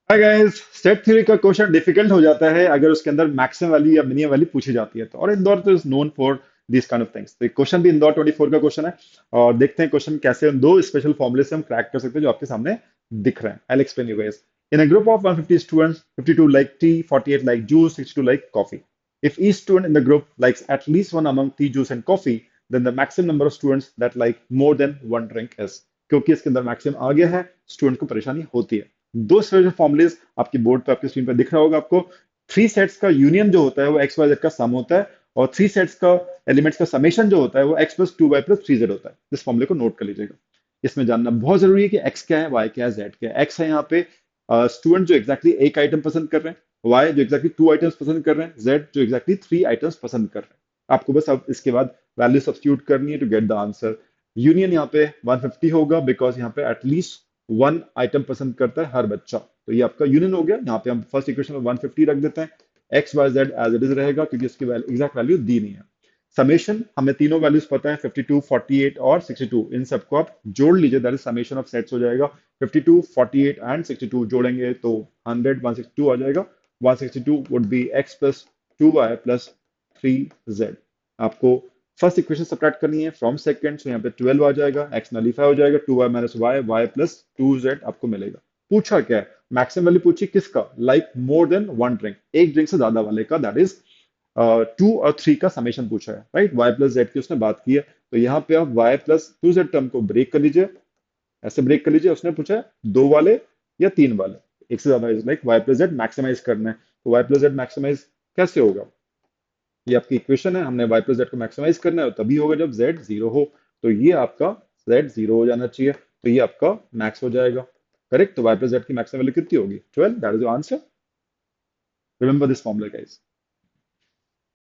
Hi guys, set theory का question difficult हो जाता है अगर उसके अंदर मैक्सिमम वैल्यू या मिनिमम वैल्यू पूछी जाती है तो। और इंदौर तो is known for this kind of things. तो क्वेश्चन भी इंदौर 24 का क्वेश्चन है। और देखते हैं क्वेश्चन कैसे उन दो स्पेशल फॉर्मूले से हम क्रैक कर सकते हैं जो आपके सामने दिख रहे हैं। I explain you guys. In a group of 150 students, 52 like tea, 48 like juice, 62 like coffee. If each student in the group likes at least one among tea, juice and coffee, then the maximum number of students that like more than one drink is। क्योंकि इसके अंदर maximum आ गया है, student को परेशानी होती है। दो स्पेशल फॉर्मुलेज आपकी बोर्ड पे आपकी स्क्रीन पर दिख रहा होगा आपको। थ्री सेट्स का यूनियन जो होता है वो एक्स वाई जेड का सम होता है, और थ्री सेट्स का एलिमेंट्स का समेशन जो होता है वो x plus two y plus three z होता है। इस फॉर्मुले को नोट कर लीजिएगा। इसमें जानना बहुत जरूरी है कि एक्स क्या है, वाई क्या है, जेड क्या है। एक्स है यहाँ पे स्टूडेंट जो एग्जैक्टली एक आइटम पसंद कर रहे हैं, वाई जो एग्जैक्टली टू आइटम्स पसंद कर रहे हैं, जेड जो एग्जैक्टली थ्री आइटम्स पसंद कर रहे हैं। आपको बस अब इसके बाद वैल्यू सब्स्टिट्यूट करनी है to get the answer. Union यहाँ पे 150 होगा बिकॉज यहाँ पे एटलीस्ट वन आइटम पसंद करता है हर बच्चा। तो ये आपका यूनियन हो गया। यहाँ पे हम फर्स्ट इक्वेशन में 150 रख देते हैं। X y z as it is रहेगा क्योंकि इसकी एग्जैक्ट वैल्यू दी नहीं है। समेशन हमें तीनों वैल्यूज पता है, 52, 48 और 62। इन सबको आप जोड़ लीजिए, that is summation of sets हो जाएगा। 52, 48 एंड 62 जोड़ेंगे तो 100, 162 आ जाएगा। 162 would be x plus two y plus three z. आपको फर्स्ट इक्वेशन सब्ट्रैक्ट करनी है फ्रॉम सेकंड, तो यहाँ पे 12 आ जाएगा, एक्स नलीफाई हो जाएगा, two y minus y, y plus two z आपको मिलेगा। पूछा क्या है, मैक्सिमम वैल्यू पूछी किसका, like more than one drink, एक ड्रिंक से ज्यादा वाले का, दैट इज टू और थ्री का समेशन पूछा है, राइट। वाई प्लस जेड की उसने बात की है। तो यहाँ पे आप y plus two z term को ब्रेक कर लीजिए, ऐसे ब्रेक कर लीजिए। उसने पूछा है दो वाले या तीन वाले, एक से ज्यादा, like y plus z maximise करना है। तो वाई प्लस जेड मैक्सिमाइज कैसे होगा, ये आपकी इक्वेशन है, हमने y प्लस जेड को मैक्सिमाइज करना है, तभी होगा जब z जीरो हो। तो ये आपका z जीरो हो जाना चाहिए, तो ये आपका मैक्स हो जाएगा। करेक्ट। तो y प्लस जेड की मैक्सिमम वैल्यू कितनी होगी, 12। That is your answer. Remember this formula guys.